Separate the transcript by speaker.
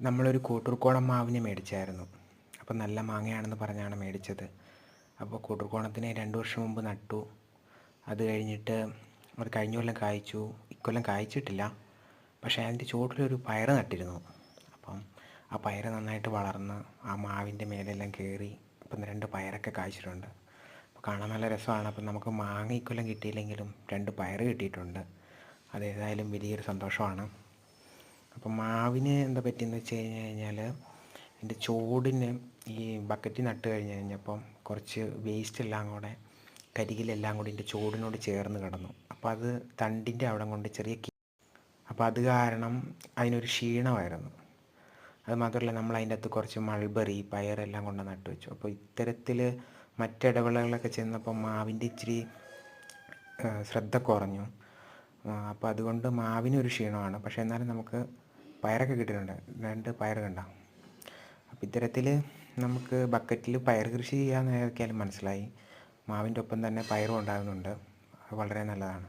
Speaker 1: നമ്മളൊരു കോട്ടൂർക്കോണം മാവിനെ മേടിച്ചായിരുന്നു. അപ്പം നല്ല മാങ്ങയാണെന്ന് പറഞ്ഞാണ് മേടിച്ചത്. അപ്പോൾ കോട്ടൂർക്കോണത്തിനെ 2 വർഷം മുമ്പ് നട്ടു. അത് കഴിഞ്ഞിട്ട് അത് കഴിഞ്ഞ കൊല്ലം കായ്ച്ചു. ഇക്കൊല്ലം കായ്ച്ചിട്ടില്ല. പക്ഷേ അതിൻ്റെ ചുവട്ടിലൊരു പയർ നട്ടിരുന്നു. അപ്പം ആ പയർ നന്നായിട്ട് വളർന്ന് ആ മാവിൻ്റെ മേലെല്ലാം കയറി ഇപ്പം 2 പയറൊക്കെ കായ്ച്ചിട്ടുണ്ട്. അപ്പോൾ കാണാൻ നല്ല രസമാണ്. അപ്പം നമുക്ക് മാങ്ങ ഇക്കൊല്ലം കിട്ടിയില്ലെങ്കിലും 2 പയർ കിട്ടിയിട്ടുണ്ട്. അതേതായാലും വലിയൊരു സന്തോഷമാണ്. അപ്പം മാവിന് എന്താ പറ്റിയെന്ന് വെച്ച് കഴിഞ്ഞാൽ അതിൻ്റെ ചോടിന് ഈ ബക്കറ്റിൽ നട്ട് കഴിഞ്ഞപ്പം കുറച്ച് വേസ്റ്റ് എല്ലാം കൂടെ കരിയിലെല്ലാം കൂടി ഇതിൻ്റെ ചോടിനോട് ചേർന്ന് കിടന്നു. അപ്പോൾ അത് തണ്ടിൻ്റെ അവിടം കൊണ്ട് അപ്പോൾ അത് കാരണം അതിനൊരു ക്ഷീണമായിരുന്നു. അത് മാത്രമല്ല നമ്മൾ അതിൻ്റെ അകത്ത് കുറച്ച് മൾബറി പയറെല്ലാം കൊണ്ട് നട്ടു വെച്ചു. അപ്പോൾ ഇത്തരത്തിൽ മറ്റിടവിളകളൊക്കെ ചെന്നപ്പോൾ മാവിൻ്റെ ഇച്ചിരി ശ്രദ്ധ കുറഞ്ഞു. അപ്പോൾ അതുകൊണ്ട് മാവിനൊരു ക്ഷീണമാണ്. പക്ഷേ എന്നാലും നമുക്ക് പയറൊക്കെ കിട്ടിയിട്ടുണ്ട്. 2 പയർ കണ്ട. അപ്പോൾ ഇത്തരത്തിൽ നമുക്ക് ബക്കറ്റിൽ പയർ കൃഷി ചെയ്യാമെന്ന് ഏതൊക്കെയാലും മനസ്സിലായി. മാവിൻ്റെ ഒപ്പം തന്നെ പയറും ഉണ്ടാകുന്നുണ്ട്. അത് വളരെ നല്ലതാണ്.